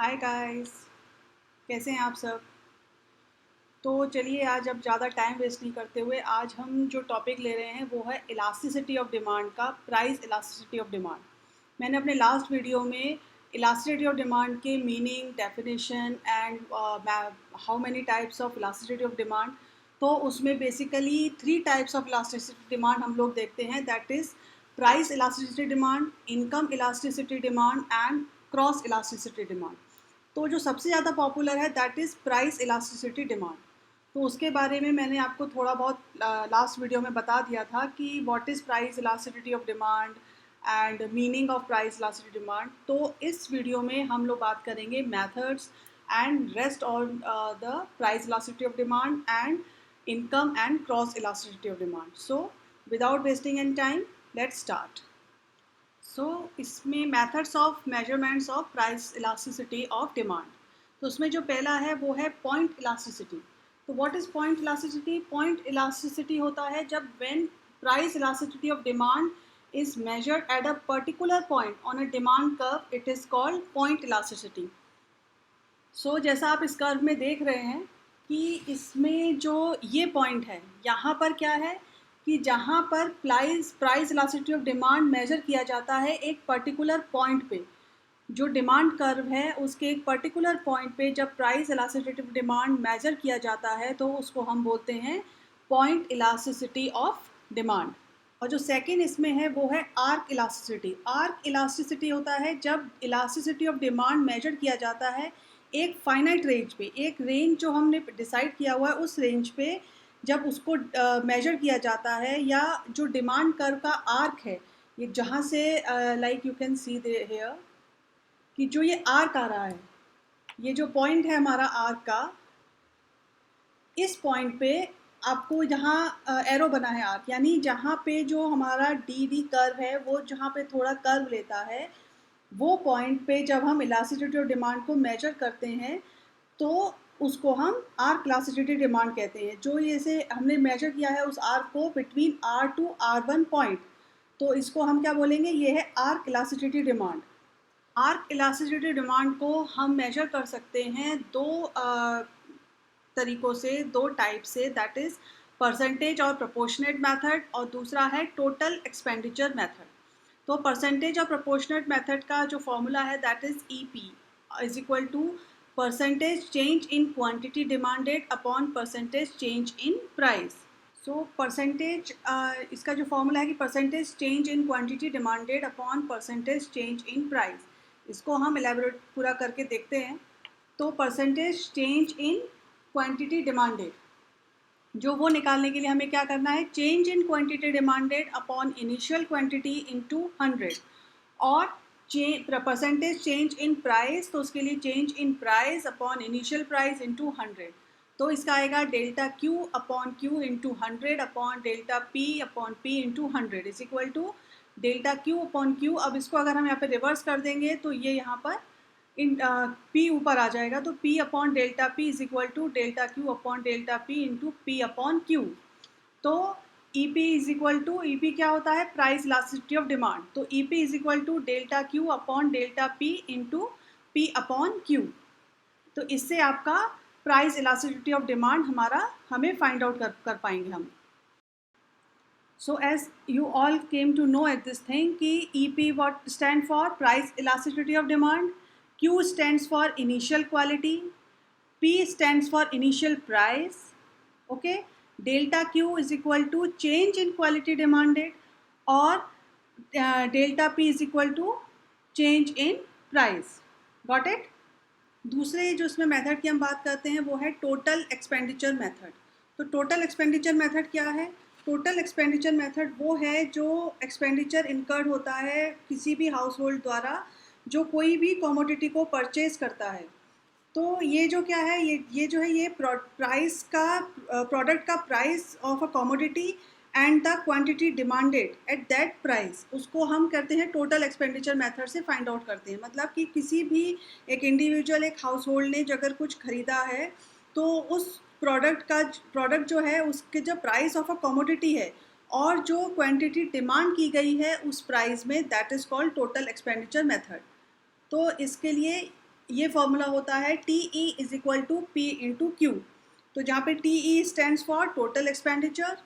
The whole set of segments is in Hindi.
हाय गाइस, कैसे हैं आप सब। तो चलिए आज अब ज़्यादा टाइम वेस्ट नहीं करते हुए आज हम जो टॉपिक ले रहे हैं वो है इलास्टिसिटी ऑफ डिमांड का, प्राइस इलास्टिसिटी ऑफ डिमांड। मैंने अपने लास्ट वीडियो में इलास्टिसिटी ऑफ डिमांड के meaning, definition and how many types of elasticity of demand, तो उसमें basically 3 types of elasticity demand हम लोग देखते हैं, that is price elasticity demand, income elasticity demand and cross elasticity demand. तो जो सबसे ज़्यादा पॉपुलर है that is price elasticity demand. तो उसके बारे में मैंने आपको थोड़ा बहुत लास्ट वीडियो में बता दिया था कि what is price elasticity of demand and meaning of price elasticity demand. तो इस वीडियो में हम लोग बात करेंगे methods and rest on the price elasticity of demand and income and cross elasticity of demand. So without wasting any time, let's start. So इसमें methods of measurements of price elasticity of demand. तो उसमें जो पहला है वो है पॉइंट इलास्टिसिटी। तो what is point elasticity? Point elasticity होता है जब when price elasticity of demand is measured at a particular point on a demand curve, it is called point elasticity. So जैसा आप इस कर्व में देख रहे हैं कि इसमें जो ये पॉइंट है, यहाँ पर क्या है कि जहाँ पर price elasticity of demand measure किया जाता है एक पर्टिकुलर पॉइंट पे, जो डिमांड कर्व है उसके एक पर्टिकुलर पॉइंट पे जब price elasticity of demand measure किया जाता है तो उसको हम बोलते हैं पॉइंट इलास्टिसिटी ऑफ डिमांड। और जो सेकेंड इसमें है वो है आर्क इलास्टिसिटी। आर्क इलास्टिसिटी होता है जब इलास्टिसिटी ऑफ डिमांड मेजर किया जाता है एक फाइनाइट रेंज पे, एक रेंज जो हमने डिसाइड किया हुआ है उस रेंज पे जब उसको मेजर किया जाता है, या जो डिमांड कर्व का आर्क है, ये जहाँ से like you can see there कि जो ये आर्क आ रहा है, ये जो पॉइंट है हमारा आर्क का, इस पॉइंट पे आपको जहाँ एरो बना है आर्क, यानी जहाँ पे जो हमारा डी कर्व है वो जहाँ पे थोड़ा कर्व लेता है, वो पॉइंट पे जब हम इलास्टिसिटी ऑफ डिमांड को मेजर करते हैं तो उसको हम आर्क इलास्टिसिटी डिमांड कहते हैं। जो ये से हमने मेजर किया है उस आर्क को बिटवीन R2 R1 पॉइंट, तो इसको हम क्या बोलेंगे, ये है arc elasticity demand. Arc elasticity demand को हम मेजर कर सकते हैं दो तरीक़ों से, दो टाइप से, दैट इज़ परसेंटेज और प्रोपोर्शनेट मेथड, और दूसरा है टोटल एक्सपेंडिचर मेथड। तो परसेंटेज और प्रोपोर्शनेट मेथड का जो फॉर्मूला है that is EP is equal to percentage change in quantity demanded upon percentage change in price. So percentage, इसका जो फॉर्मूला है कि percentage change in quantity demanded upon percentage change in price, इसको हम एलेबोरेट पूरा करके देखते हैं। तो percentage change in quantity demanded, जो वो निकालने के लिए हमें क्या करना है, change in quantity demanded upon initial quantity into 100, और परसेंटेज चेंज इन प्राइस, तो उसके लिए change in price upon initial price into 100। तो इसका आएगा delta Q upon Q into 100 upon delta P upon P into 100 is equal to delta Q upon Q। अब इसको अगर हम यहाँ पे रिवर्स कर देंगे तो ये यहाँ पर इन P ऊपर आ जाएगा, तो P upon delta P is equal to delta Q upon delta P into P upon Q। तो EP is equal to, EP क्या होता है, प्राइस इलास्टिसिटी ऑफ डिमांड, तो EP is equal to delta Q upon delta P into P upon Q। तो इससे आपका प्राइस इलास्टिसिटी ऑफ डिमांड हमें फाइंड आउट कर पाएंगे हम। So as you all came to know at this thing कि EP what stand for price elasticity of demand, Q stands for initial quality, P stands for initial price, okay, delta Q is equal to change in quality demanded, और delta P is equal to change in price. Got it? दूसरे जो इसमें मेथड की हम बात करते हैं वो है टोटल एक्सपेंडिचर मेथड। तो टोटल एक्सपेंडिचर मेथड क्या है? टोटल एक्सपेंडिचर मेथड वो है जो एक्सपेंडिचर इनकर्ड होता है किसी भी हाउस होल्ड द्वारा जो कोई भी कमोडिटी को परचेज करता है। तो ये जो क्या है, ये जो है, ये प्राइस का, प्रोडक्ट का price of a commodity and the quantity demanded at that price, उसको हम करते हैं टोटल एक्सपेंडिचर मेथड से फाइंड आउट करते हैं। मतलब कि किसी भी एक इंडिविजुअल, एक हाउस होल्ड ने अगर कुछ ख़रीदा है तो उस प्रोडक्ट जो है उसके जो प्राइस ऑफ अ कमोडिटी है और जो क्वांटिटी डिमांड की गई है उस प्राइस में, that is called total expenditure method. तो इसके लिए ये फॉर्मूला होता है T E is equal to P into Q. तो जहाँ पे T E stands for total expenditure,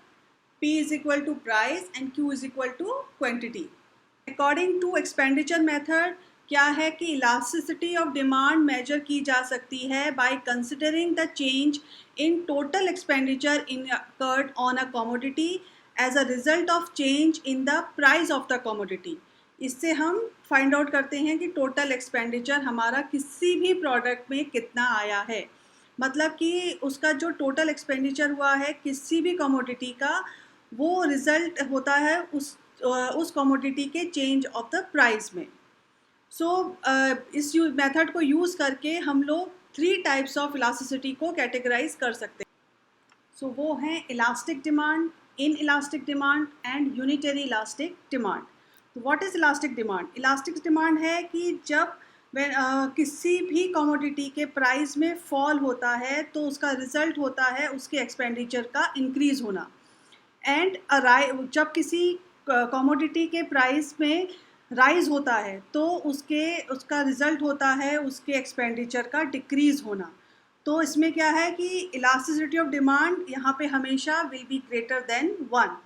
P is equal to price and Q is equal to quantity. According to expenditure method क्या है कि इलास्टिसिटी ऑफ डिमांड मेजर की जा सकती है by considering the change in total expenditure incurred on a commodity as a result of change in the price of the commodity. इससे हम फाइंड आउट करते हैं कि टोटल एक्सपेंडिचर हमारा किसी भी प्रोडक्ट में कितना आया है, मतलब कि उसका जो टोटल एक्सपेंडिचर हुआ है किसी भी कमोडिटी का, वो रिजल्ट होता है उस कमोडिटी के चेंज ऑफ द प्राइस में। सो इस मेथड को यूज़ करके हम लोग 3 टाइप्स ऑफ इलास्टिसिटी को कैटेगराइज कर सकते हैं। सो वो हैं elastic demand, inelastic demand and unitary elastic demand. तो what is elastic demand? Elastic demand है कि जब किसी भी कमोडिटी के प्राइस में फॉल होता है तो उसका रिजल्ट होता है उसके एक्सपेंडिचर का इंक्रीज़ होना। एंड जब किसी कमोडिटी के प्राइस में राइज होता है तो उसका रिजल्ट होता है उसके एक्सपेंडिचर का डिक्रीज़ होना। तो इसमें क्या है कि इलास्टिसिटी ऑफ डिमांड यहाँ पे हमेशा विल बी ग्रेटर देन 1।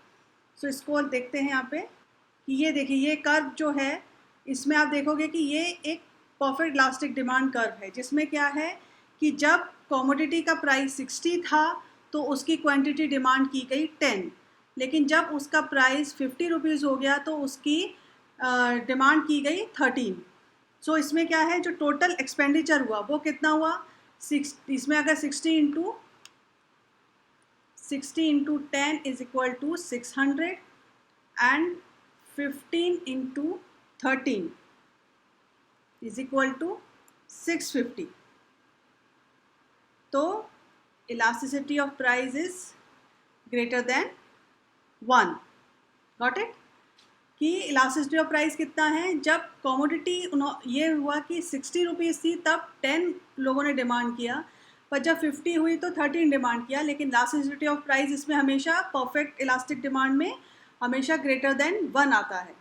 सो इसको देखते हैं यहाँ पे कि ये देखिए ये कर्व जो है इसमें आप देखोगे कि ये एक परफेक्ट इलास्टिक डिमांड कर्व है, जिसमें क्या है कि जब कमोडिटी का प्राइस 60 था तो उसकी क्वांटिटी डिमांड की गई 10, लेकिन जब उसका प्राइस 50 रुपीज़ हो गया तो उसकी डिमांड की गई 13। सो इसमें क्या है जो टोटल एक्सपेंडिचर हुआ वो कितना हुआ, इसमें अगर 60 into 10 is equal to 600 and 15 into 13 is equal to 650। तो elasticity of price is greater than 1। Got it? कि इलास्टिसिटी ऑफ प्राइस कितना है, जब कमोडिटी ये हुआ कि 60 रुपीज़ थी तब 10 लोगों ने डिमांड किया, पर जब 50 हुई तो 13 डिमांड किया, लेकिन इलास्टिसिटी ऑफ प्राइस इसमें हमेशा परफेक्ट इलास्टिक डिमांड में हमेशा ग्रेटर देन 1 आता है।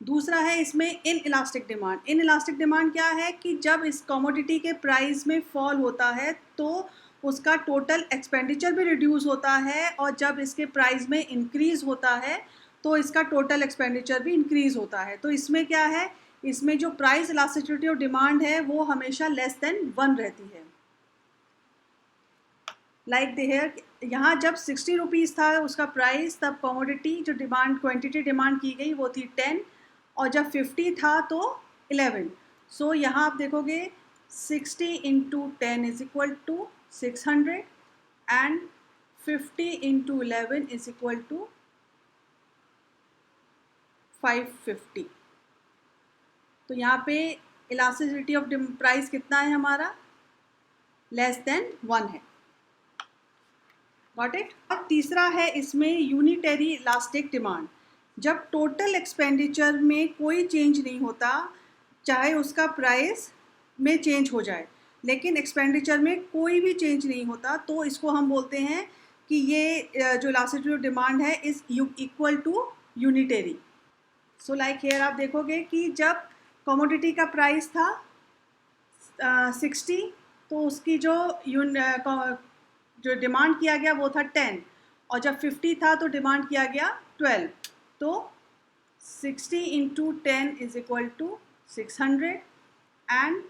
दूसरा है इसमें in elastic demand. Inelastic demand क्या है कि जब इस कमोडिटी के प्राइस में फॉल होता है तो उसका टोटल एक्सपेंडिचर भी रिड्यूस होता है, और जब इसके प्राइस में इंक्रीज़ होता है तो इसका टोटल एक्सपेंडिचर भी इंक्रीज़ होता है। तो इसमें क्या है, इसमें जो प्राइस इलास्टिसिटी ऑफ डिमांड है वो हमेशा लेस देन 1 रहती है। लाइक देयर यहाँ जब 60 रुपीज़ था उसका प्राइस, तब कमोडिटी जो डिमांड क्वांटिटी डिमांड की गई वो थी 10, और जब 50 था तो 11। सो यहाँ आप देखोगे 60 into 10 is equal to 600 and 50 into 11 is equal to 550। तो यहाँ पे इलास्टिसिटी ऑफ प्राइस कितना है हमारा, लेस देन 1 है। Got it? अब तीसरा है इसमें यूनिटरी इलास्टिक डिमांड। जब टोटल एक्सपेंडिचर में कोई चेंज नहीं होता, चाहे उसका प्राइस में चेंज हो जाए, लेकिन एक्सपेंडिचर में कोई भी चेंज नहीं होता, तो इसको हम बोलते हैं कि ये जो इलास्टिसिटी ऑफ डिमांड है is equal to unitary. So like here आप देखोगे कि जब कमोडिटी का प्राइस था 60, तो उसकी जो डिमांड किया गया वो था 10, और जब 50 था तो डिमांड किया गया 12। तो 60 into 10 is equal to 600 and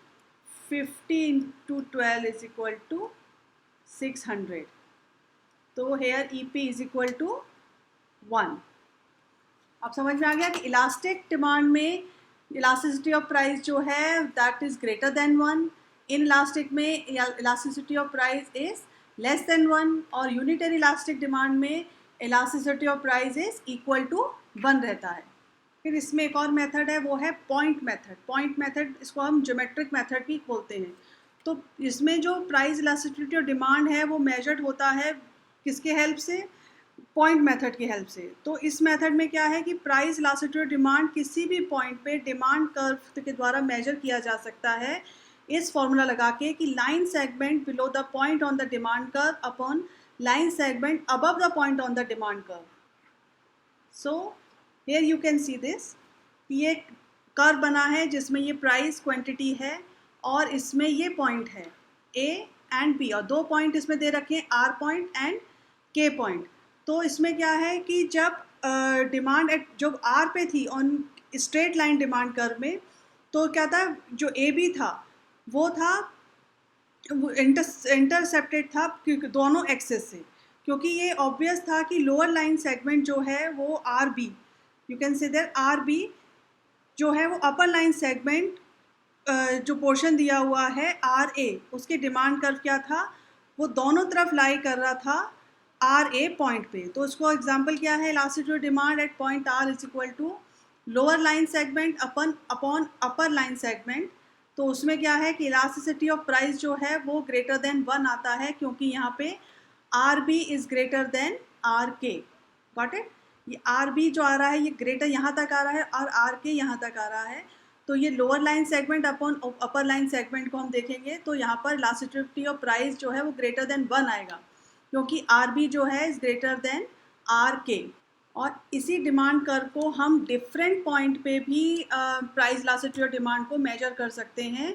50 into 12 is equal to 600। तो here E P is equal to 1। अब समझ में आ गया कि इलास्टिक डिमांड में इलास्टिसिटी ऑफ प्राइस जो है that is greater than 1, inelastic में elasticity of price is less than 1, और यूनिटरी इलास्टिक डिमांड में elasticity of price is equal to 1 रहता है। फिर इसमें एक और मेथड है, वो है पॉइंट मेथड। पॉइंट मेथड इसको हम ज्योमेट्रिक मेथड भी बोलते हैं। तो इसमें जो प्राइस इलास्टिसिटी ऑफ डिमांड है वो मेजर्ड होता है किसके हेल्प से, पॉइंट मेथड की हेल्प से। तो इस मेथड में क्या है कि प्राइस इलास्टिसिटी ऑफ डिमांड किसी भी पॉइंट पे डिमांड कर्व के द्वारा मेजर किया जा सकता है, इस फॉर्मूला लगा के कि line segment below the point on the demand curve upon line segment above the point on the demand curve. So here you can see this, ये कर्व बना है जिसमें ये प्राइस क्वांटिटी है और इसमें ये पॉइंट है ए एंड बी, और 2 पॉइंट इसमें दे रखे हैं, आर पॉइंट एंड के पॉइंट। तो इसमें क्या है कि जब डिमांड एट जब आर पे थी on straight line demand curve में, तो क्या था, जो ए बी था वो था इंटरसेप्टेड था क्योंकि दोनों एक्सेस से, क्योंकि ये ऑब्वियस था कि लोअर लाइन सेगमेंट जो है वो R B, you can say that R B जो है वो अपर लाइन सेगमेंट जो पोर्शन दिया हुआ है आर ए, उसके डिमांड कर्व क्या था, वो दोनों तरफ लाई कर रहा था आर ए पॉइंट पे। तो उसको एग्जांपल क्या है, elasticity demand at point R is equal to lower line segment upon upper line segment. तो उसमें क्या है कि इलास्टिसिटी ऑफ प्राइस जो है वो ग्रेटर देन 1 आता है, क्योंकि यहाँ पे R B is greater than R K. Got it? ये आर बी जो आ रहा है ये ग्रेटर यहाँ तक आ रहा है और आर के यहाँ तक आ रहा है। तो ये lower line segment upon upper line segment को हम देखेंगे तो यहाँ पर इलास्टिसिटी ऑफ प्राइस जो है वो ग्रेटर देन 1 आएगा, क्योंकि आर बी जो है इज ग्रेटर देन आर के। और इसी डिमांड कर्व को हम डिफरेंट पॉइंट पे भी प्राइस इलास्टिसिटी ऑफ डिमांड को मेजर कर सकते हैं,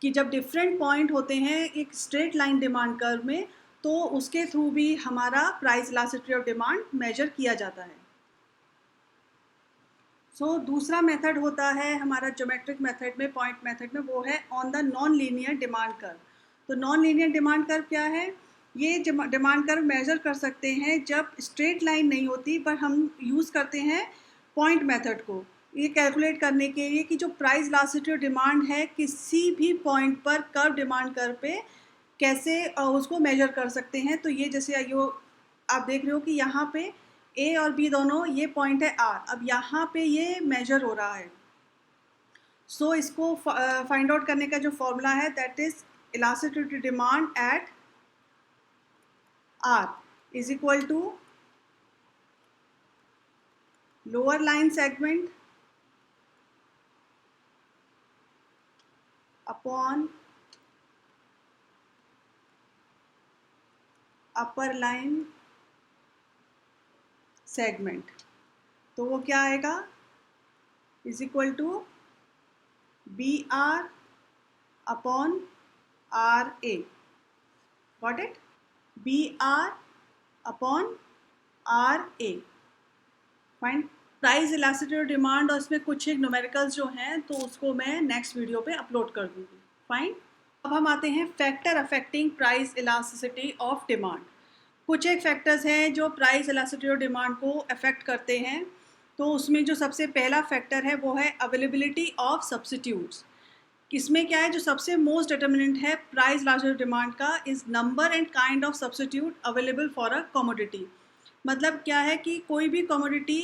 कि जब डिफरेंट पॉइंट होते हैं एक स्ट्रेट लाइन डिमांड कर्व में, तो उसके थ्रू भी हमारा price elasticity of demand measure किया जाता है। सो दूसरा मेथड होता है हमारा ज्योमेट्रिक मेथड में, पॉइंट मेथड में, वो है on the non linear demand curve. तो नॉन लीनियर डिमांड कर्व क्या है, ये डिमांड कर्व मेजर कर सकते हैं जब स्ट्रेट लाइन नहीं होती, पर हम यूज़ करते हैं पॉइंट मेथड को ये कैलकुलेट करने के लिए कि जो प्राइस इलास्टिसिटी ऑफ डिमांड है किसी भी पॉइंट पर कर्व डिमांड कर्व पे कैसे उसको मेजर कर सकते हैं। तो ये जैसे यो आप देख रहे हो कि यहाँ पे ए और बी दोनों, ये पॉइंट है आर, अब यहाँ पे ये मेजर हो रहा है। सो इसको फाइंड आउट करने का जो फॉर्मूला है that is elasticity demand at R is equal to lower line segment upon upper line segment. तो वो क्या आएगा, is equal to B R upon R A. Got it? B R upon R A. Fine. Price elasticity of demand और इसमें कुछ एक न्यूमेरिकल्स जो हैं तो उसको मैं नेक्स्ट वीडियो पे अपलोड कर दूँगी। फाइन। अब हम आते हैं factor affecting price elasticity of demand. कुछ एक फैक्टर्स हैं जो प्राइस इलास्टिसिटी ऑफ डिमांड को अफेक्ट करते हैं। तो उसमें जो सबसे पहला फैक्टर है वो है अवेलेबिलिटी ऑफ सब्स्टिट्यूट्स। इसमें क्या है, जो सबसे मोस्ट डिटर्मिनेंट है प्राइस इलास्टिसिटी ऑफ डिमांड का is number and kind of substitute available for a commodity. मतलब क्या है कि कोई भी कमोडिटी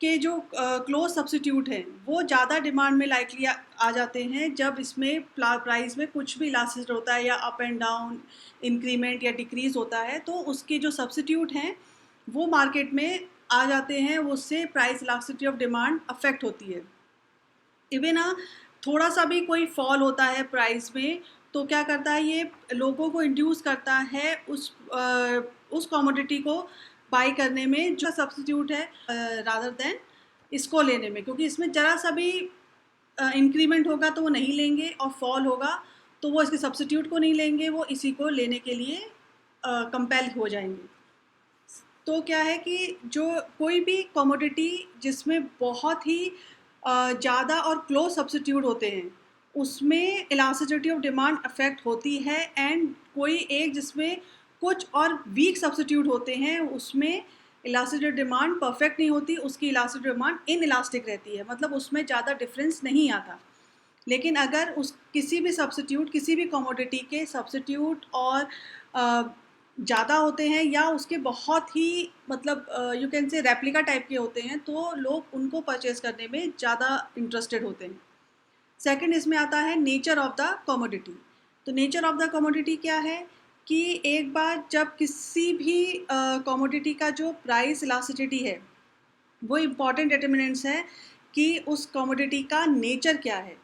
के जो क्लोज सब्स्टिट्यूट हैं वो ज़्यादा डिमांड में लाइकली आ जाते हैं जब इसमें प्राइस में कुछ भी इलास्टिसिटी होता है या अप एंड डाउन, इंक्रीमेंट या डिक्रीज़ होता है, तो उसके जो सब्स्टिट्यूट हैं वो मार्केट में आ जाते हैं, उससे price elasticity of demand affect होती है। इवन थोड़ा सा भी कोई फॉल होता है प्राइस में तो क्या करता है, ये लोगों को इंड्यूस करता है उस कमोडिटी को बाई करने में जो सब्स्टिट्यूट है रादर देन इसको लेने में, क्योंकि इसमें ज़रा सा भी इंक्रीमेंट होगा तो वो नहीं लेंगे और फॉल होगा तो वो इसके सब्स्टिट्यूट को नहीं लेंगे, वो इसी को लेने के लिए कंपेल हो जाएंगे। तो क्या है कि जो कोई भी कमोडिटी जिसमें बहुत ही ज़्यादा और क्लोज सब्स्टिट्यूट होते हैं उसमें इलास्टिसिटी ऑफ डिमांड अफेक्ट होती है, एंड कोई एक जिसमें कुछ और वीक सब्स्टिट्यूट होते हैं उसमें इलास्टिसिटी डिमांड परफेक्ट नहीं होती, उसकी इलास्टिसिटी डिमांड इन इलास्टिक रहती है, मतलब उसमें ज़्यादा डिफरेंस नहीं आता। लेकिन अगर उस किसी भी सब्स्टिट्यूट, किसी भी कमोडिटी के सब्स्टिट्यूट और ज़्यादा होते हैं या उसके बहुत ही मतलब यू कैन से रेप्लिका टाइप के होते हैं, तो लोग उनको परचेज़ करने में ज़्यादा इंटरेस्टेड होते हैं। सेकंड इसमें आता है नेचर ऑफ द कमोडिटी। तो नेचर ऑफ द कमोडिटी क्या है कि एक बार जब किसी भी कमोडिटी का जो प्राइस इलास्टिसिटी है वो इम्पॉर्टेंट डिटर्मिनेंट्स है कि उस कमोडिटी का नेचर क्या है,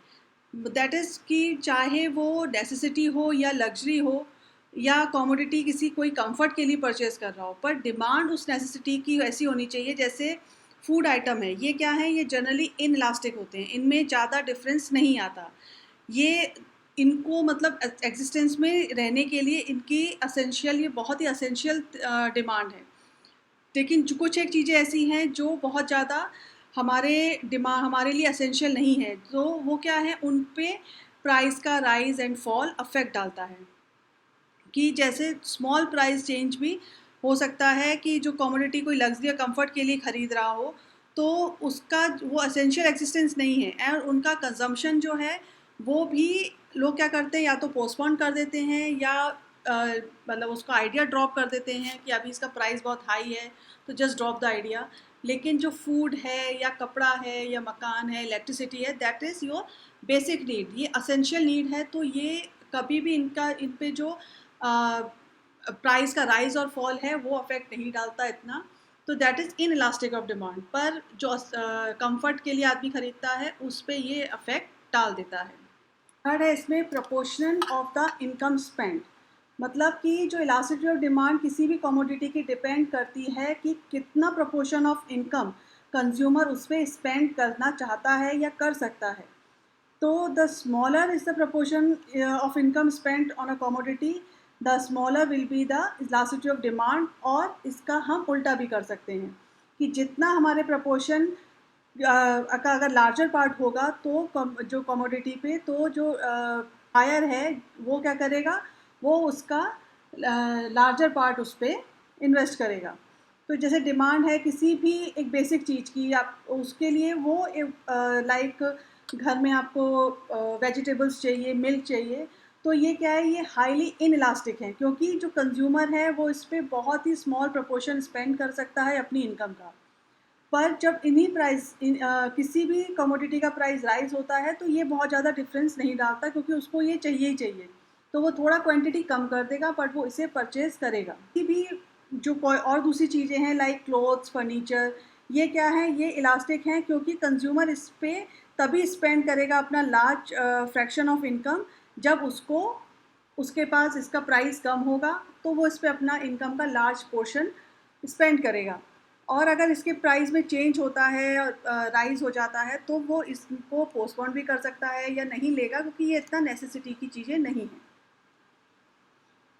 दैट इज़ कि चाहे वो नेसेसिटी हो या लग्जरी हो या कमोडिटी किसी कोई कंफर्ट के लिए परचेज़ कर रहा हो, पर डिमांड उस नेसेसिटी की ऐसी होनी चाहिए। जैसे फूड आइटम है, ये क्या है, ये जनरली इन इलास्टिक होते हैं, इनमें ज़्यादा डिफरेंस नहीं आता। ये इनको मतलब एग्जिस्टेंस में रहने के लिए इनकी असेंशियल, ये बहुत ही असेंशियल डिमांड है। लेकिन कुछ एक चीज़ें ऐसी हैं जो बहुत ज़्यादा हमारे लिए असेंशियल नहीं है, तो वो क्या है, उन पे प्राइस का राइज एंड फॉल अफेक्ट डालता है। कि जैसे स्मॉल प्राइस चेंज भी हो सकता है कि जो कमोडिटी कोई लग्जरी या कंफर्ट के लिए ख़रीद रहा हो, तो उसका वो एसेंशियल एक्सिस्टेंस नहीं है, और उनका कंजम्पशन जो है वो भी लोग क्या करते हैं, या तो पोस्टपोन कर देते हैं या मतलब उसका आइडिया ड्रॉप कर देते हैं कि अभी इसका प्राइस बहुत हाई है तो जस्ट ड्रॉप द आइडिया। लेकिन जो फूड है या कपड़ा है या मकान है, इलेक्ट्रिसिटी है, that is your basic need, ये असेंशियल नीड है, तो ये कभी भी इन पे जो प्राइस का राइज और फॉल है वो अफेक्ट नहीं डालता इतना। तो that is in elastic of demand, पर जो कंफर्ट के लिए आदमी खरीदता है उस पर ये अफेक्ट डाल देता है। थर्ड है इसमें proportion of the income spend, मतलब कि जो इलास्टिसिटी ऑफ डिमांड किसी भी कमोडिटी की डिपेंड करती है कि कितना प्रोपोर्शन ऑफ इनकम कंज्यूमर उस पर स्पेंड करना चाहता है या कर सकता है। तो the smaller is the proportion of income spent on a commodity, the smaller will be the elasticity of demand. और इसका हम उल्टा भी कर सकते हैं कि जितना हमारे प्रोपोर्शन का अगर लार्जर पार्ट होगा तो जो कमोडिटी पे, तो जो बायर है वो क्या करेगा, वो उसका लार्जर पार्ट उस पर इन्वेस्ट करेगा। तो जैसे डिमांड है किसी भी एक बेसिक चीज़ की, आप उसके लिए वो लाइक घर में आपको वेजिटेबल्स चाहिए, मिल्क चाहिए, तो ये क्या है, ये हाईली इन इलास्टिक है, क्योंकि जो कंज्यूमर है वो इस पर बहुत ही स्मॉल प्रोपोर्शन स्पेंड कर सकता है अपनी इनकम का। पर जब किसी भी कमोडिटी का प्राइस राइज होता है तो ये बहुत ज़्यादा डिफरेंस नहीं डालता, क्योंकि उसको ये चाहिए ही चाहिए, तो वो थोड़ा क्वांटिटी कम कर देगा बट वो इसे परचेज करेगा। किसी भी जो कोई और दूसरी चीज़ें हैं लाइक क्लोथ्स, फर्नीचर, ये क्या है, ये इलास्टिक हैं, क्योंकि कंज्यूमर इस पर तभी स्पेंड करेगा अपना लार्ज फ्रैक्शन ऑफ इनकम जब उसके पास इसका प्राइस कम होगा, तो वो इस पर अपना इनकम का लार्ज पोर्शन स्पेंड करेगा। और अगर इसके प्राइस में चेंज होता है और राइज हो जाता है तो वो इसको पोस्टपोन भी कर सकता है या नहीं लेगा, क्योंकि ये इतना नेसेसिटी की चीज़ें नहीं हैं।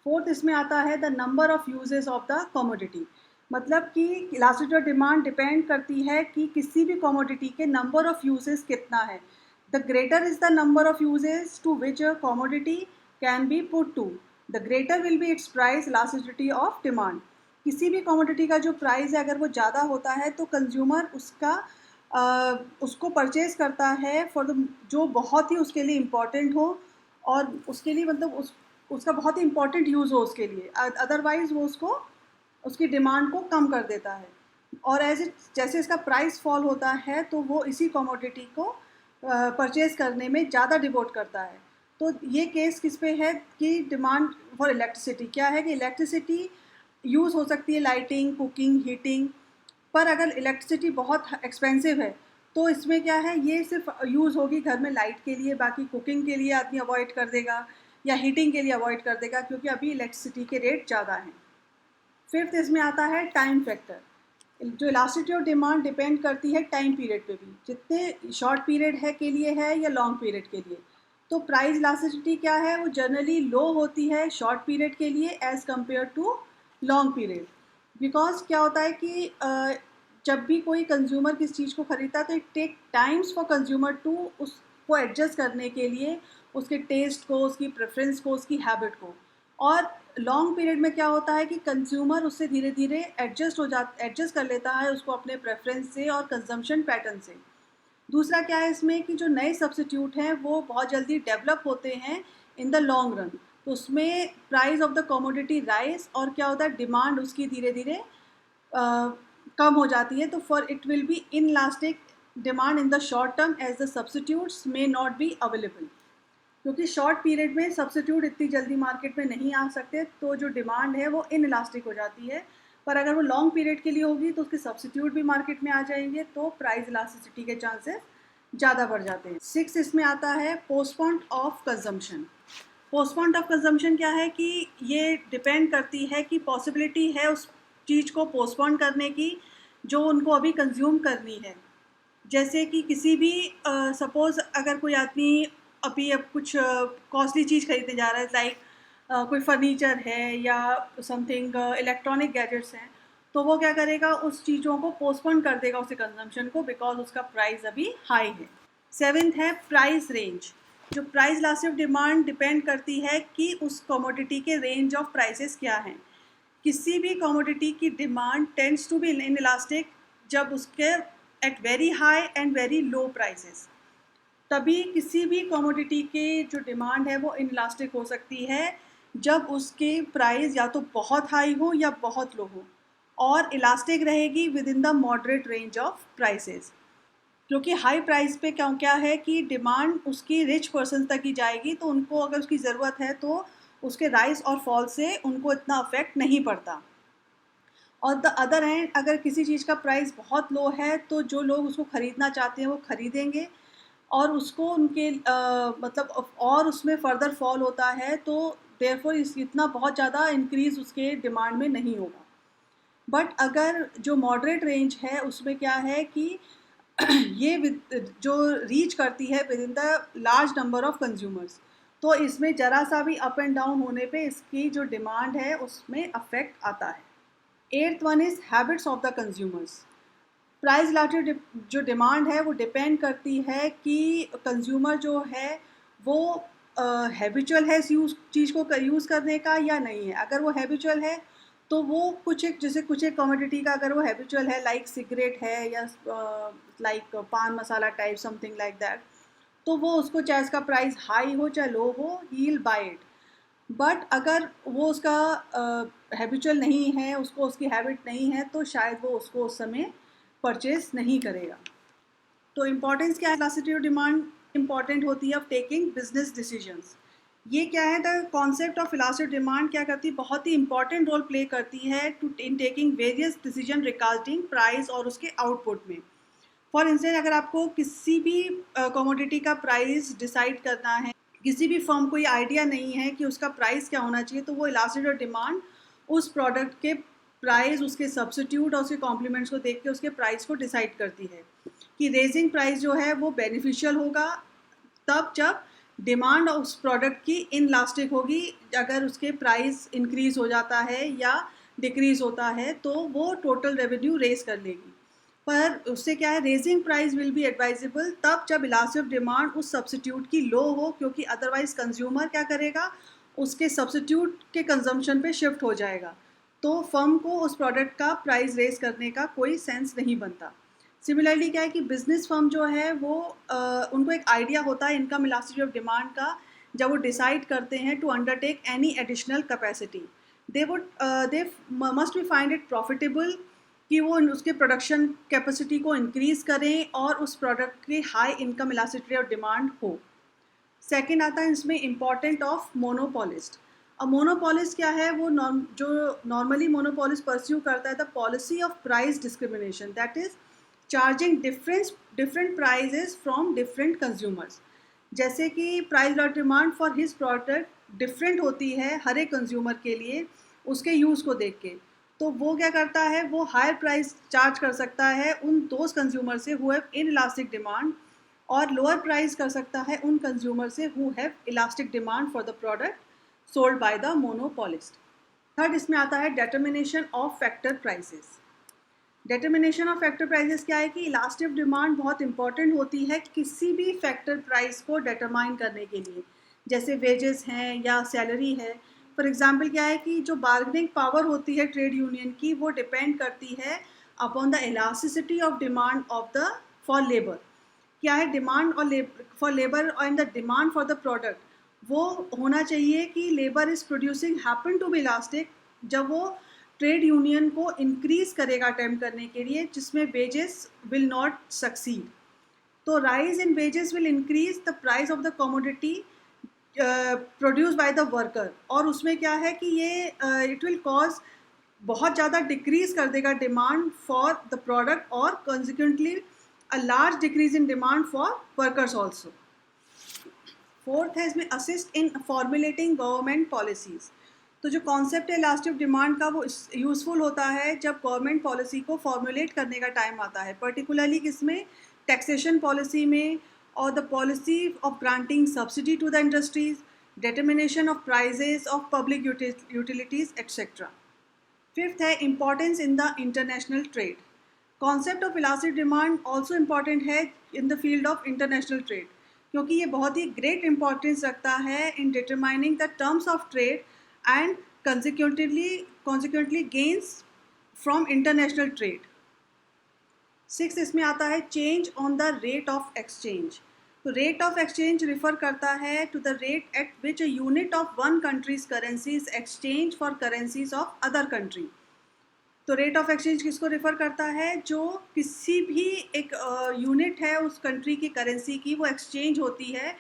फोर्थ इसमें आता है the number of uses of the commodity, मतलब कि इलास्टिसिटी ऑफ डिमांड डिपेंड करती है कि किसी भी कमोडिटी के नंबर ऑफ़ यूजेस कितना है। The greater is the number of uses to which a commodity can be put to, the greater will be its price elasticity of demand. किसी भी कमोडिटी का जो प्राइस है अगर वो ज़्यादा होता है तो कंज्यूमर उसको परचेज़ करता है फॉर द जो बहुत ही उसके लिए इम्पॉर्टेंट हो, और उसके लिए मतलब उसका बहुत ही इम्पॉर्टेंट यूज़ हो उसके लिए, अदरवाइज़ वो उसकी डिमांड को कम कर देता है। और जैसे इसका प्राइस फॉल होता है तो वो इसी कमोडिटी को परचेज़ करने में ज़्यादा डिवोट करता है। तो ये केस किस पे है कि डिमांड फॉर इलेक्ट्रिसिटी क्या है, कि इलेक्ट्रिसिटी यूज़ हो सकती है लाइटिंग, कुकिंग, हीटिंग, पर अगर इलेक्ट्रिसिटी बहुत एक्सपेंसिव है तो इसमें क्या है, ये सिर्फ यूज़ होगी घर में लाइट के लिए, बाकी कुकिंग के लिए आदमी अवॉइड कर देगा या हीटिंग के लिए अवॉइड कर देगा, क्योंकि अभी इलेक्ट्रिसिटी के रेट ज़्यादा हैं। फिफ्थ इसमें आता है टाइम फैक्टर। जो इलास्टिसिटी ऑफ डिमांड डिपेंड करती है टाइम पीरियड पे भी, जितने शॉर्ट पीरियड है के लिए है या लॉन्ग पीरियड के लिए। तो प्राइस इलास्टिसिटी क्या है, वो जनरली लो होती है शॉर्ट पीरियड के लिए as compare to long period. Because क्या होता है कि जब भी कोई कंज्यूमर किस चीज़ को ख़रीदता है तो it take times for consumer to उसको एडजस्ट करने के लिए, उसके टेस्ट को, उसकी प्रेफरेंस को, उसकी हैबिट को। और लॉन्ग पीरियड में क्या होता है कि कंज्यूमर उससे धीरे धीरे एडजस्ट कर लेता है उसको अपने प्रेफरेंस से और कंजम्पशन पैटर्न से। दूसरा क्या है इसमें कि जो नए सब्स्टिट्यूट हैं वो बहुत जल्दी डेवलप होते हैं इन द लॉन्ग रन, तो उसमें price of the commodity rise और क्या होता है, डिमांड उसकी धीरे धीरे कम हो जाती है। तो for it will be inelastic demand in the short term as the substitutes may not be available, क्योंकि शॉर्ट पीरियड में सब्स्टिट्यूट इतनी जल्दी मार्केट में नहीं आ सकते, तो जो डिमांड है वो इन इलास्टिक हो जाती है। पर अगर वो लॉन्ग पीरियड के लिए होगी तो उसके सब्स्टिट्यूट भी मार्केट में आ जाएंगे, तो प्राइस इलास्टिसिटी के चांसेस ज़्यादा बढ़ जाते हैं। सिक्स इसमें आता है postponed of consumption. Postponed of consumption क्या है कि ये डिपेंड करती है कि पॉसिबिलिटी है उस चीज़ को पोस्टपोन करने की जो उनको अभी कंज्यूम करनी है। जैसे कि किसी भी सपोज़ अगर कोई आदमी अभी अब कुछ कॉस्टली चीज़ खरीदने जा रहा है, लाइक कोई फर्नीचर है या समथिंग इलेक्ट्रॉनिक गैजेट्स हैं, तो वो क्या करेगा, उस चीज़ों को पोस्टपोन कर देगा उसके कंजम्पशन को, बिकॉज उसका प्राइस अभी हाई है। सेवेंथ है प्राइस रेंज। जो price elastic of demand depend करती है कि उस कमोडिटी के रेंज ऑफ प्राइसेस क्या हैं। किसी भी कमोडिटी की demand tends to be inelastic जब उसके at very high and very low prices, तभी किसी भी कमोडिटी के जो डिमांड है वो इन इलास्टिक हो सकती है जब उसके प्राइस या तो बहुत हाई हो या बहुत लो हो, और इलास्टिक रहेगी with in the moderate range of prices. क्योंकि हाई प्राइस पे क्या है कि डिमांड उसकी रिच पर्सन तक ही जाएगी, तो उनको अगर उसकी ज़रूरत है तो उसके राइज और फॉल से उनको इतना अफेक्ट नहीं पड़ता। और द अदर हैंड, अगर किसी चीज़ का प्राइस बहुत लो है तो जो लोग उसको ख़रीदना चाहते हैं वो ख़रीदेंगे, और उसको उनके मतलब और उसमें फर्दर फॉल होता है, तो देयरफॉर इतना बहुत ज़्यादा इंक्रीज़ उसके डिमांड में नहीं होगा। बट अगर जो मॉडरेट रेंज है उसमें क्या है कि ये जो रीच करती है with in the large number of consumers, तो इसमें ज़रा सा भी अप एंड डाउन होने पे इसकी जो डिमांड है उसमें अफेक्ट आता है। Eighth one is habits of the consumers. Price elastic जो डिमांड है वो डिपेंड करती है कि कंज्यूमर जो है वो हैबिचुअल है इस चीज़ को यूज़ करने का या नहीं है। अगर वो हैबिचुअल है तो वो जैसे कुछ एक कमोडिटी का अगर वो हैबिचुअल है, लाइक सिगरेट है या लाइक पान मसाला टाइप समथिंग लाइक दैट, तो वो उसको चाहे उसका प्राइस हाई हो चाहे लो हो, he will buy it. But अगर वो उसका हैबिचुअल नहीं है, उसको उसकी हैबिट नहीं है, तो शायद वो उसको उस समय परचेज नहीं करेगा। तो इम्पॉर्टेंस क्या है इलास्टिसिटी ऑफ डिमांड? इम्पॉर्टेंट होती है ऑफ टेकिंग बिजनेस डिसीजंस। ये क्या है, the concept of elastic demand क्या करती है, बहुत ही इंपॉर्टेंट रोल प्ले करती है to in taking various decision regarding price और उसके आउटपुट में। फॉर इंस्टेंस, अगर आपको किसी भी कमोडिटी का प्राइस डिसाइड करना है, किसी भी फर्म को ये आइडिया नहीं है कि उसका प्राइस क्या होना चाहिए, तो वो इलास्टिसिटी ऑफ डिमांड उस प्रोडक्ट के प्राइस, उसके सब्स्टिट्यूट और उसके कॉम्प्लीमेंट्स को देख के उसके प्राइस को डिसाइड करती है कि रेजिंग प्राइस जो है वो बेनिफिशियल होगा तब जब डिमांड उस प्रोडक्ट की इनलास्टिक होगी। अगर उसके प्राइस इंक्रीज़ हो जाता है या डिक्रीज़ होता है तो वो टोटल रेवेन्यू रेज कर लेगी। पर उससे क्या है, raising price will be advisable तब जब इलास्टिक डिमांड उस सब्स्टिट्यूट की लो हो, क्योंकि अदरवाइज कंज्यूमर क्या करेगा, उसके सब्स्टिट्यूट के कंजम्पशन पे शिफ्ट हो जाएगा, तो फर्म को उस प्रोडक्ट का प्राइस रेज करने का कोई सेंस नहीं बनता। सिमिलरली क्या है कि बिजनेस फर्म जो है वो उनको एक आइडिया होता है इनकम इलास्टिसिटी ऑफ डिमांड का, जब वो डिसाइड करते हैं to undertake any additional capacity, they must be find it profitable कि वो उसके प्रोडक्शन कैपेसिटी को इंक्रीज़ करें और उस प्रोडक्ट की high income elasticity of demand हो। सेकेंड आता है इसमें इम्पॉर्टेंट ऑफ मोनोपोलिस्ट। अब मोनोपोलिस्ट क्या है, वो जो नॉर्मली मोनोपोलिस्ट परस्यू करता है the policy of price discrimination, that is charging different prices from different consumers. जैसे कि price of demand for his product different होती है हर एक कंज्यूमर के लिए उसके यूज़ को देख के, तो वो क्या करता है, वो हायर प्राइस चार्ज कर सकता है उन दोज कंज्यूमर से who have in elastic demand, और लोअर प्राइस कर सकता है उन कंज्यूमर से who have elastic demand for the product sold by the monopolist. Third इसमें आता है determination of factor prices. Determination of factor prices क्या है कि इलास्टिक डिमांड बहुत इंपॉर्टेंट होती है किसी भी फैक्टर प्राइस को डिटरमाइन करने के लिए, जैसे वेजेस हैं या सैलरी है। फॉर एग्जांपल क्या है कि जो बार्गेनिंग पावर होती है ट्रेड यूनियन की, वो डिपेंड करती है upon the elasticity of demand of the for labour. क्या है, डिमांड और for labour and the demand for the product, वो होना चाहिए कि labour is producing happen to be elastic जब वो ट्रेड यूनियन को इंक्रीज़ करेगा अटेम्प्ट करने के लिए, जिसमें वेजेस विल नॉट सक्सीड। तो rise in wages will increase the price of the commodity produce by the worker, और उसमें क्या है कि ये इट विल कॉज बहुत ज़्यादा डिक्रीज़ कर देगा डिमांड फॉर द प्रोडक्ट और consequently a large decrease in demand for workers also. Fourth है इसमें assist in formulating government policies. तो जो कॉन्सेप्ट है इलास्टिक डिमांड का वो यूज़फुल होता है जब गवर्नमेंट पॉलिसी को फॉर्मुलेट करने का टाइम आता है, पर्टिकुलरली किसमें, टैक्सेशन पॉलिसी में or the policy of granting subsidy to the industries, determination of prices of public utilities, etc. Fifth है importance in the international trade. Concept of elastic demand also important है in the field of international trade, क्योंकि ये बहुत ही great importance रखता है in determining the terms of trade and consequently gains from international trade. Six इसमें आता है change on the rate of exchange. तो रेट ऑफ एक्सचेंज रिफर करता है to the rate at which a unit of one country's currency is exchange for currencies of other country. तो रेट ऑफ एक्सचेंज किसको रिफर करता है? जो किसी भी एक यूनिट है उस कंट्री की करेंसी की, वो एक्सचेंज होती है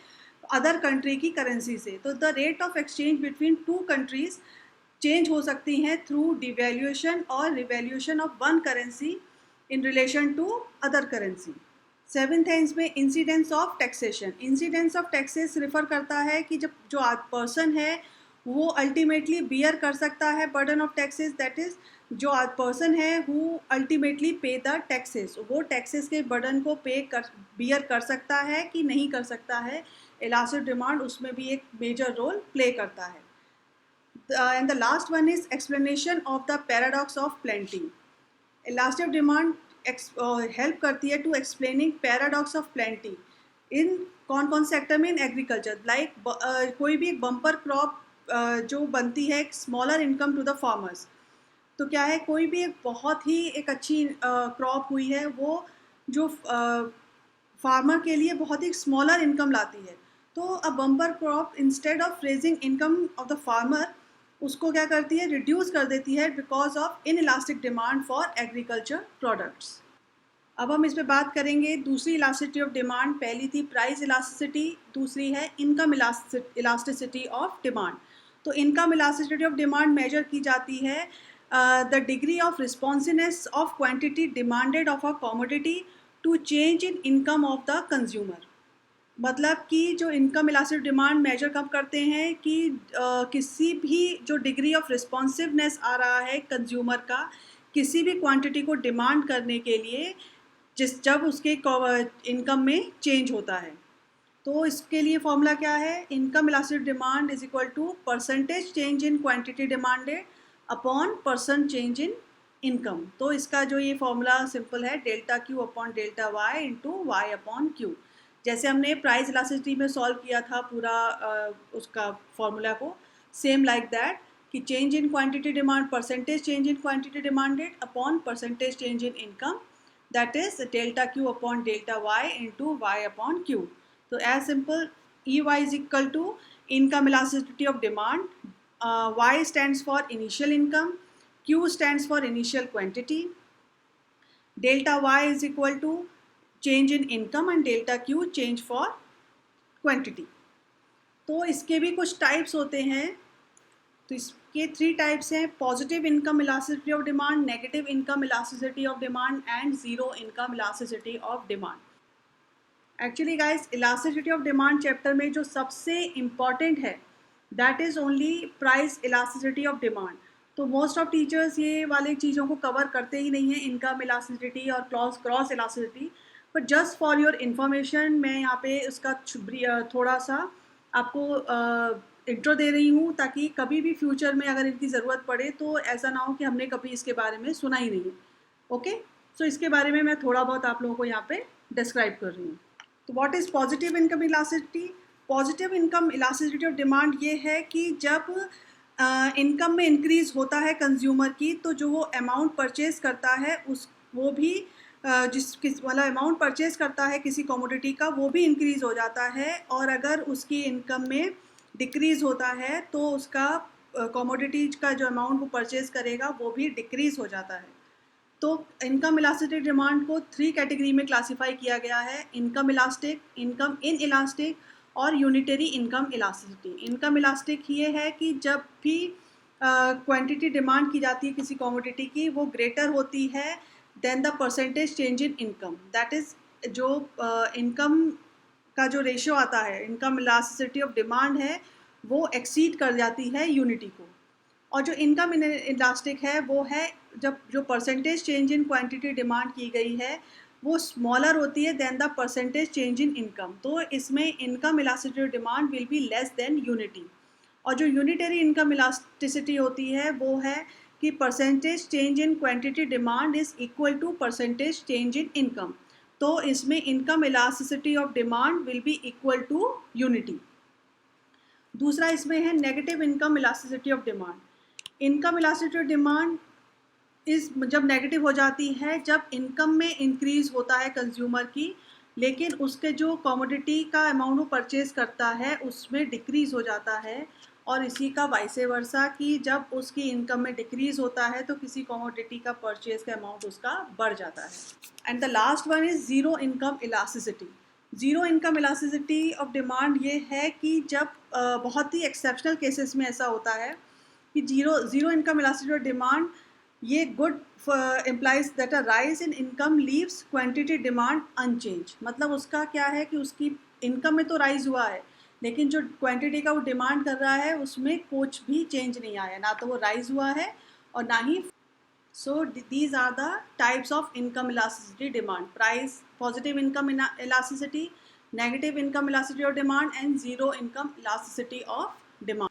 अदर कंट्री की करेंसी से. तो the rate of exchange between two countries change हो सकती हैं थ्रू डिवैल्यूएशन और revaluation of one currency in relation to other currency. Seventh है इसमें incidence of taxation. Incidence of taxes refer करता है कि जब जो पर्सन है वो अल्टीमेटली बियर कर सकता है burden of taxes, that is जो पर्सन है हु अल्टीमेटली पे द टैक्सेस, वो टैक्सेस के बर्डन को बियर कर सकता है कि नहीं कर सकता है. इलास्टिक डिमांड उसमें भी एक मेजर रोल प्ले करता है. And the last one is explanation of the paradox of plenty. Elastic demand help करती है to explaining paradox of plenty in कौन कौन सेक्टर में? In agriculture. लाइक कोई भी एक बम्पर क्रॉप जो बनती है smaller income to the farmers. तो क्या है, कोई भी एक बहुत ही एक अच्छी क्रॉप हुई है, वो जो फार्मर के लिए बहुत ही स्मॉलर इनकम लाती है. तो अ bumper crop instead of raising income of the farmer उसको क्या करती है? रिड्यूस कर देती है because of in elastic demand for agriculture products. अब हम इस पर बात करेंगे दूसरी इलास्टिसिटी ऑफ डिमांड. पहली थी प्राइस इलास्टिसिटी, दूसरी है इनकम इलास्टिसिटी ऑफ डिमांड. तो income elasticity of demand measure की जाती है the degree of responsiveness of quantity demanded of a commodity to change in income of the consumer. मतलब कि जो इनकम इलास्टिक डिमांड मेजर कब करते हैं कि किसी भी जो डिग्री ऑफ रिस्पॉन्सिवनेस आ रहा है कंज्यूमर का किसी भी क्वांटिटी को डिमांड करने के लिए, जब उसके इनकम में चेंज होता है. तो इसके लिए फॉर्मूला क्या है? Income elastic demand is equal to percentage change in quantity demanded upon percent change in income. तो इसका जो ये फॉर्मूला सिंपल है, delta Q upon delta Y into Y upon Q. जैसे हमने प्राइस इलास्टिसिटी में सॉल्व किया था पूरा उसका फॉर्मूला को, सेम लाइक दैट कि change in quantity demand, percentage change in quantity demanded upon percentage change in income, that is delta Q upon delta Y into Y upon Q. तो as simple E Y is equal to income elasticity of demand. Y stands for initial income, Q stands for initial quantity, delta Y is equal to change in income and delta Q change for quantity. तो इसके भी कुछ टाइप्स होते हैं. तो इसके 3 टाइप्स हैं: positive income elasticity of demand, negative income elasticity of demand and zero income elasticity of demand. Actually guys, elasticity of demand chapter में जो सबसे इम्पॉर्टेंट है that is only price elasticity of demand. तो मोस्ट ऑफ टीचर्स ये वाली चीज़ों को कवर करते ही नहीं हैं, इनकम इलास्टिसिटी और cross elasticity. But just for your information मैं यहाँ पे उसका थोड़ा सा आपको इंट्रो दे रही हूँ, ताकि कभी भी फ्यूचर में अगर इनकी ज़रूरत पड़े तो ऐसा ना हो कि हमने कभी इसके बारे में सुना ही नहीं है. ओके, सो इसके बारे में मैं थोड़ा बहुत आप लोगों को यहाँ पे डिस्क्राइब कर रही हूँ. तो what is positive income elasticity? Positive income elasticity of demand ये है कि जब इनकम में इंक्रीज़ होता है कंज्यूमर की, तो जो वो अमाउंट परचेज़ करता है वो भी वाला अमाउंट परचेज़ करता है किसी कमोडिटी का, वो भी इंक्रीज़ हो जाता है. और अगर उसकी इनकम में डिक्रीज़ होता है तो उसका कमोडिटी का जो अमाउंट वो परचेज़ करेगा वो भी डिक्रीज़ हो जाता है. तो इनकम इलास्टिक डिमांड को 3 कैटेगरी में क्लासीफाई किया गया है: income elastic, income inelastic और unitary income elasticity. Income elastic ये है कि जब भी क्वांटिटी डिमांड की जाती है किसी कमोडिटी की, वो ग्रेटर होती है than the percentage change in income. That is जो इनकम का जो रेशियो आता है, इनकम इलास्टिसिटी ऑफ डिमांड है, वो एक्सीड कर जाती है यूनिटी को. और जो इनकम इलास्टिक है वो है जब जो percentage change in quantity demand की गई है वो स्मॉलर होती है than the percentage change in income. तो इसमें income elasticity of demand will be less than unity. और जो यूनिटरी इनकम इलास्टिसिटी होती है वो है कि percentage change in quantity demand is equal to percentage change in income. तो इसमें income elasticity of demand will be equal to unity. दूसरा इसमें है negative income elasticity of demand. Income elasticity of demand is जब नेगेटिव हो जाती है जब इनकम में इंक्रीज होता है कंज्यूमर की, लेकिन उसके जो कमोडिटी का अमाउंट वो परचेज करता है उसमें डिक्रीज हो जाता है। और इसी का वाइसे वर्सा कि जब उसकी इनकम में डिक्रीज होता है तो किसी कमोडिटी का परचेज का अमाउंट उसका बढ़ जाता है। And the last one is zero income elasticity. Zero income elasticity of demand ये है कि जब बहुत ही एक्सेप्शनल केसेस में ऐसा होता है कि zero income elasticity of demand ये good implies that a rise in income leaves quantity demand unchanged. मतलब उसका क्या है कि उसकी इनकम में तो राइज हुआ है लेकिन जो क्वांटिटी का वो डिमांड कर रहा है उसमें कुछ भी चेंज नहीं आया, ना तो वो राइज हुआ है और ना ही। So these are the types of income elasticity demand: price, positive income elasticity, negative income elasticity of demand and zero income elasticity of demand.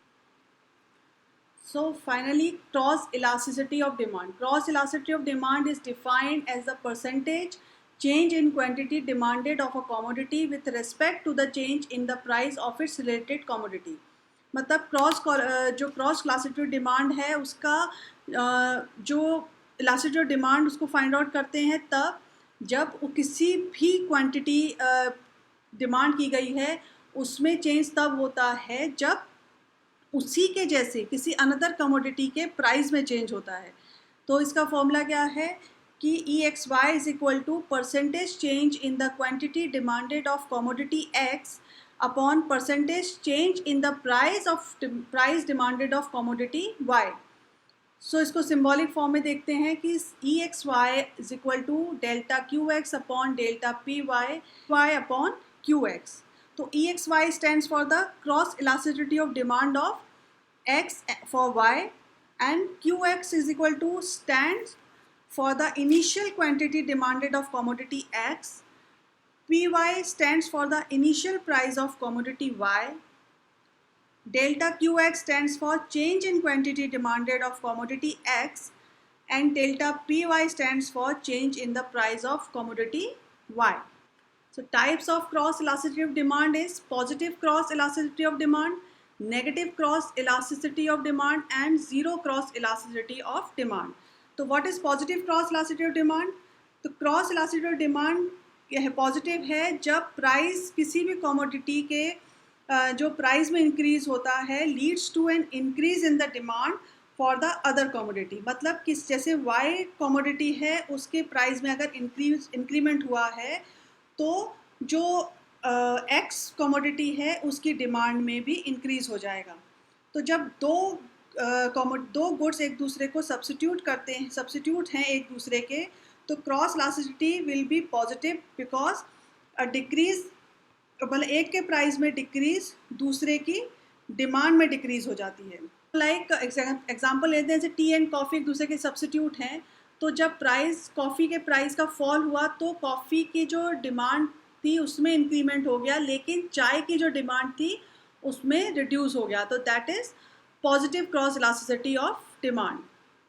So finally, cross elasticity of demand. Cross elasticity of demand is defined as the percentage change in quantity demanded of a commodity with respect to the change in the price of its related commodity. मतलब जो क्रॉस इलास्टिसिटी डिमांड है उसका जो इलास्टिसिटी डिमांड उसको फाइंड आउट करते हैं तब जब किसी भी क्वांटिटी डिमांड की गई है उसमें चेंज तब होता है जब उसी के जैसे किसी अनदर कमोडिटी के प्राइस में चेंज होता है। तो इसका फॉर्मूला क्या है कि EXY is equal to percentage change in the quantity demanded of commodity X upon percentage change in the price demanded of commodity Y। So इसको सिंबॉलिक फॉर्म में देखते हैं कि EXY is equal to delta QX upon delta PY upon QX। तो EXY stands for the cross elasticity of demand of X for Y, and QX is equal to stands for the initial quantity demanded of commodity X. PY stands for the initial price of commodity Y. Delta QX stands for change in quantity demanded of commodity X, and delta PY stands for change in the price of commodity Y. So types of cross elasticity of demand is positive cross elasticity of demand, negative cross elasticity of demand and zero cross elasticity of demand. तो what is positive cross elasticity of demand? तो cross elasticity of demand यह पॉजिटिव है जब प्राइस किसी भी कमोडिटी के जो प्राइस में इंक्रीज होता है leads to an increase in the demand for the other commodity. मतलब किस जैसे वाई कमोडिटी है उसके प्राइस में अगर इंक्रीमेंट हुआ है तो जो एक्स कमोडिटी है उसकी डिमांड में भी इंक्रीज हो जाएगा। तो जब दो गुड्स एक दूसरे को सब्स्टिट्यूट हैं एक दूसरे के, तो cross elasticity will be positive because decrease मतलब एक के प्राइस में डिक्रीज दूसरे की डिमांड में डिक्रीज हो जाती है। लाइक एग्जांपल लेते हैं जैसे टी एंड कॉफ़ी एक दूसरे के सब्स्टिट्यूट हैं, तो जब कॉफ़ी के प्राइस का फॉल हुआ तो कॉफ़ी की जो डिमांड थी उसमें इंक्रीमेंट हो गया लेकिन चाय की जो डिमांड थी उसमें रिड्यूस हो गया। तो that is positive cross elasticity of demand.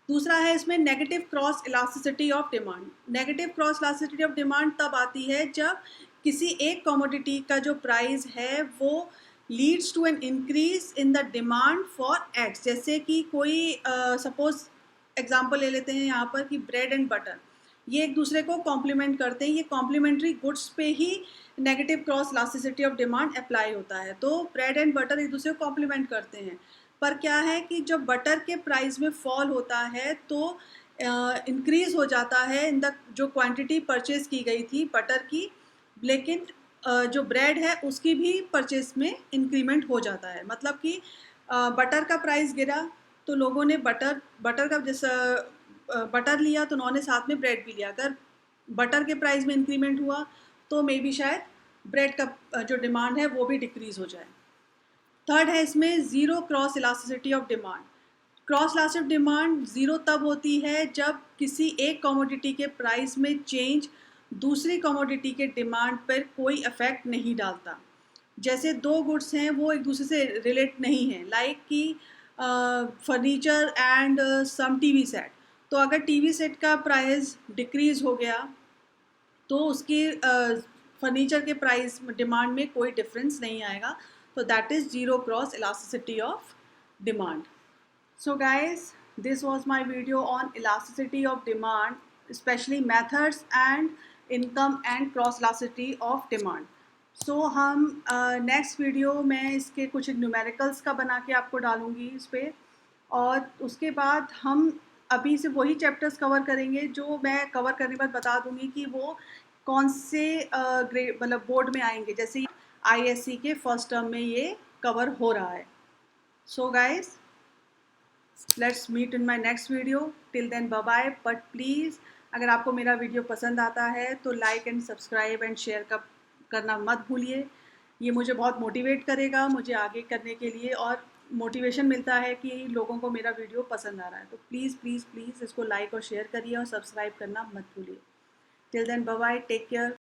दूसरा है इसमें negative cross elasticity of demand. Negative cross elasticity of demand तब आती है जब किसी एक कमोडिटी का जो प्राइस है वो leads to an increase in the demand for X. जैसे कि कोई सपोज एग्जांपल ले लेते हैं यहाँ पर कि ब्रेड एंड बटर ये एक दूसरे को कॉम्प्लीमेंट करते हैं, ये कॉम्प्लीमेंट्री गुड्स पे ही negative cross elasticity of demand apply होता है। तो ब्रेड एंड बटर एक दूसरे को कॉम्प्लीमेंट करते हैं, पर क्या है कि जब बटर के प्राइस में फॉल होता है तो इंक्रीज हो जाता है इन द जो क्वांटिटी परचेज की गई थी बटर की, लेकिन जो ब्रेड है उसकी भी परचेज में इंक्रीमेंट हो जाता है। मतलब कि बटर का प्राइस गिरा तो लोगों ने बटर का जैसा बटर लिया तो उन्होंने साथ में ब्रेड भी लिया। अगर बटर के प्राइस में इंक्रीमेंट हुआ तो मे बी शायद ब्रेड का जो डिमांड है वो भी डिक्रीज़ हो जाए। थर्ड है इसमें zero cross elasticity of demand. Cross elastic demand zero तब होती है जब किसी एक कमोडिटी के प्राइस में चेंज दूसरी कमोडिटी के डिमांड पर कोई इफेक्ट नहीं डालता। जैसे दो गुड्स हैं वो एक दूसरे से रिलेट नहीं है, लाइक कि furniture and some TV set. तो अगर टीवी सेट का प्राइस डिक्रीज हो गया तो उसके फर्नीचर के प्राइस डिमांड में कोई डिफरेंस नहीं आएगा। तो that is zero cross elasticity of demand. So guys, this was my video on elasticity of demand, especially methods and income and cross elasticity of demand. So हम नेक्स्ट वीडियो में इसके कुछ न्यूमेरिकल्स का बना के आपको डालूंगी इस पर, और उसके बाद हम अभी से वही चैप्टर्स कवर करेंगे जो मैं कवर करने के बाद बता दूंगी कि वो कौन से ग्रेड मतलब बोर्ड में आएंगे, जैसे ISC के फर्स्ट टर्म में ये कवर हो रहा है। So guys, let's meet in my next video. Till then bye bye. But please अगर आपको मेरा वीडियो पसंद आता है तो like and subscribe and share करना मत भूलिए। ये मुझे बहुत मोटिवेट करेगा मुझे आगे करने के लिए, और मोटिवेशन मिलता है कि लोगों को मेरा वीडियो पसंद आ रहा है। तो प्लीज़ प्लीज़ प्लीज़ इसको लाइक और शेयर करिए और सब्सक्राइब करना मत भूलिए। Till then bye bye, take care.